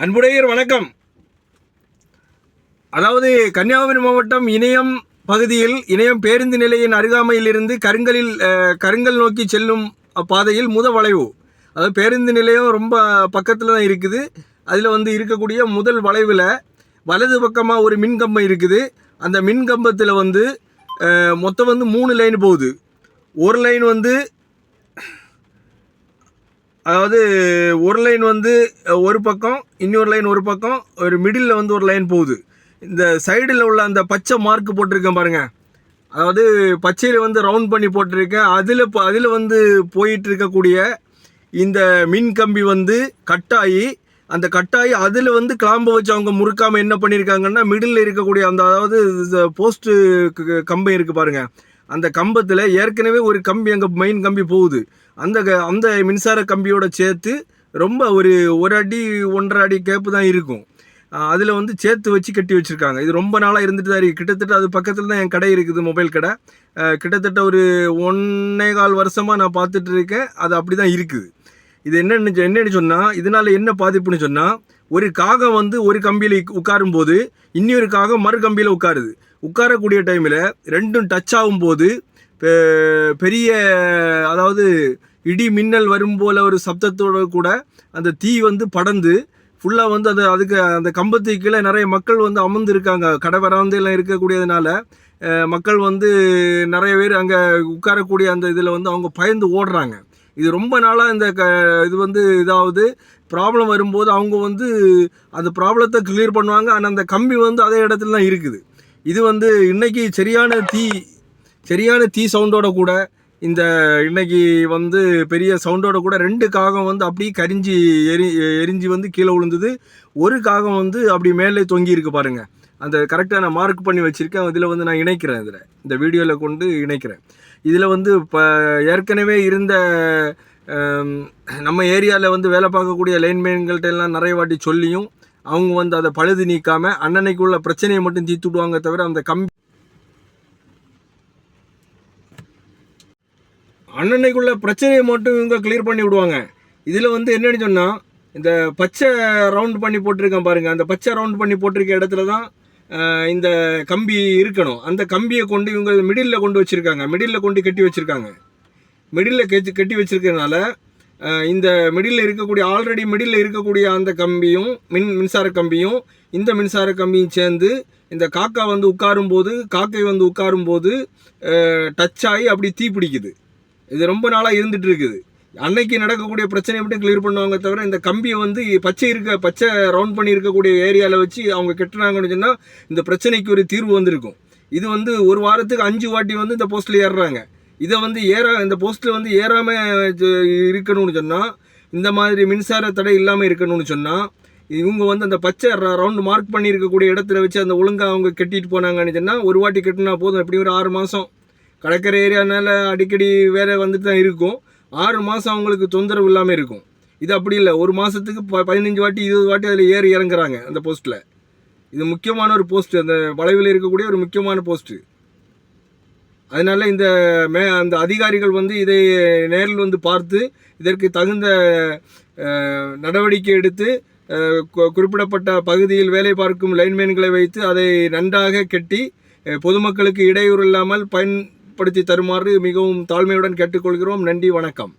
அன்புடையர் வணக்கம். அதாவது கன்னியாகுமரி மாவட்டம் இணையம் பகுதியில் இணையம் பேருந்து நிலையின் அருகாமையில் இருந்து கருங்கல் நோக்கி செல்லும் பாதையில் வளைவு. அதாவது பேருந்து நிலையம் ரொம்ப பக்கத்தில் தான் இருக்குது. அதில் இருக்கக்கூடிய முதல் வளைவில் வலது பக்கமாக ஒரு மின்கம்பம் இருக்குது. அந்த மின்கம்பத்தில் மொத்தம் 3 லைன் போகுது. ஒரு லைன் அதாவது ஒரு லைன் ஒரு பக்கம், இன்னொரு லைன் ஒரு பக்கம், ஒரு மிடில் ஒரு லைன் போகுது. இந்த சைடில் உள்ள அந்த பச்சை மார்க் போட்டிருக்கேன் பாருங்கள். அதாவது பச்சையில் ரவுண்ட் பண்ணி போட்டிருக்கேன். அதில் போயிட்டு இருக்கக்கூடிய இந்த மின் கம்பி கட்டாயி, அந்த கட்டாயி அதில் கிளாம்பை வச்சு அவங்க முறுக்காமல் என்ன பண்ணியிருக்காங்கன்னா, மிடில் இருக்கக்கூடிய அந்த அதாவது போஸ்ட்டு கம்பம் இருக்குது பாருங்கள். அந்த கம்பத்தில் ஏற்கனவே ஒரு கம்பி அங்கே மெயின் கம்பி போகுது. அந்த மின்சார கம்பியோட சேர்த்து ரொம்ப ஒரு அடி 1.5 அடி கேப்பு தான் இருக்கும். அதில் சேர்த்து வச்சு கட்டி வச்சுருக்காங்க. இது ரொம்ப நாளாக இருந்துட்டு தான் இருக்குது. கிட்டத்தட்ட அது பக்கத்தில் தான் என் கடை இருக்குது, மொபைல் கடை. கிட்டத்தட்ட ஒரு 1.25 வருஷமாக நான் பார்த்துட்டு இருக்கேன். அது அப்படி தான் இருக்குது. இது என்னன்னு சொன்னால், இதனால் என்ன பாதிப்புன்னு சொன்னால், ஒரு காகம் ஒரு கம்பியில் உட்காரும் போது இன்னொரு காகம் மறு கம்பியில் உட்காரக்கூடிய டைமில் ரெண்டும் டச் ஆகும்போது பெரிய அதாவது இடி மின்னல் வரும் போல் ஒரு சப்தத்தோடு கூட அந்த தீ படர்ந்து ஃபுல்லாக அதுக்கு அந்த கம்பத்துக்கு கீழே நிறைய மக்கள் அமர்ந்து இருக்காங்க. கடை வராந்தையெல்லாம் இருக்கக்கூடியதுனால மக்கள் நிறைய பேர் அங்கே உட்காரக்கூடிய அந்த இதில் அவங்க பயந்து ஓடுறாங்க. இது ரொம்ப நாளாக இந்த இது இதாவது ப்ராப்ளம் வரும்போது அவங்க அந்த ப்ராப்ளத்தை கிளியர் பண்ணுவாங்க. ஆனால் அந்த கம்பி அதே இடத்துல தான் இருக்குது. இது இன்னைக்கு சரியான தீ சவுண்டோட கூட இந்த இன்னைக்கு பெரிய சவுண்டோட கூட 2 காகம் அப்படியே கரிஞ்சி எரிஞ்சு கீழே விழுந்தது. ஒரு காகம் அப்படி மேலே தொங்கி இருக்கு பாருங்க. அந்த கரெக்டாக நான் மார்க் பண்ணி வச்சுருக்கேன். இதில் நான் இணைக்கிறேன். இந்த வீடியோவில் கொண்டு இணைக்கிறேன். இதில் இப்போ ஏற்கனவே இருந்த நம்ம ஏரியாவில் வேலை பார்க்கக்கூடிய லைன்மேன்கள்ட்ட எல்லாம் நிறைய வாட்டி சொல்லியும் அவங்க அதை பழுது நீக்காமல் அன்னன்னைக்குள்ள பிரச்சனையை மட்டும் தீர்த்து விடுவாங்க. தவிர அந்த அன்னன்னைக்குள்ள பிரச்சனையை மட்டும் இவங்க கிளியர் பண்ணி விடுவாங்க. இதில் என்னன்னு சொன்னால், இந்த பச்சை ரவுண்ட் பண்ணி போட்டிருக்கேன் பாருங்கள். அந்த பச்சை ரவுண்ட் பண்ணி போட்டிருக்க இடத்துல தான் இந்த கம்பி இருக்கணும். அந்த கம்பியை கொண்டு இவங்க மிடில் கொண்டு வச்சுருக்காங்க. மிடில் கொண்டு கட்டி வச்சுருக்காங்க. மிடில் கட்டி வச்சுருக்கிறதுனால இந்த மிடில் இருக்கக்கூடிய ஆல்ரெடி மிடில் இருக்கக்கூடிய அந்த கம்பியும் மின்சார கம்பியும் இந்த மின்சார கம்பியும் சேர்ந்து இந்த காக்கா உட்காரும்போது டச் ஆகி அப்படி தீ பிடிக்குது. இது ரொம்ப நாளாக இருந்துகிட்டு இருக்குது. அன்னைக்கு நடக்கக்கூடிய பிரச்சனையை மட்டும் கிளியர் பண்ணுவாங்க. தவிர இந்த கம்பியை பச்சை ரவுண்ட் பண்ணி இருக்கக்கூடிய ஏரியாவில் வச்சு அவங்க கெட்டுனாங்கன்னு சொன்னால் இந்த பிரச்சனைக்கு ஒரு தீர்வு வந்திருக்கும். இது ஒரு வாரத்துக்கு 5 வாட்டி இந்த போஸ்ட்டில் ஏறுறாங்க. இதை இந்த போஸ்ட்டில் ஏறாமல் இருக்கணும்னு சொன்னால், இந்த மாதிரி மின்சார தடை இல்லாமல் இருக்கணும்னு சொன்னால், இவங்க அந்த பச்சை ரவுண்டு மார்க் பண்ணி இருக்கக்கூடிய இடத்துல வச்சு அந்த ஒழுங்காக அவங்க கட்டிட்டு போனாங்கன்னு சொன்னால், ஒரு வாட்டி கட்டினா போதும். எப்படி ஒரு 6 மாதம் கடற்கரை ஏரியானால அடிக்கடி வேற தான் இருக்கும். 6 மாதம் அவங்களுக்கு தொந்தரவு இல்லாமல் இருக்கும். இது அப்படி இல்லை. ஒரு மாதத்துக்கு 15 வாட்டி 20 வாட்டி அதில் ஏறி இறங்குறாங்க அந்த போஸ்ட்டில். இது முக்கியமான ஒரு போஸ்ட்டு, அந்த வளைவில் இருக்கக்கூடிய ஒரு முக்கியமான போஸ்ட்டு. அதனால் அந்த அதிகாரிகள் இதை நேரில் பார்த்து இதற்கு தகுந்த நடவடிக்கை எடுத்து குறிப்பிடப்பட்ட பகுதியில் வேலை பார்க்கும் லைன்மேன்களை வைத்து அதை நன்றாக கட்டி பொதுமக்களுக்கு இடையூறு இல்லாமல் பயன்படுத்தி தருமாறு மிகவும் தாழ்மையுடன் கேட்டுக்கொள்கிறோம். நன்றி, வணக்கம்.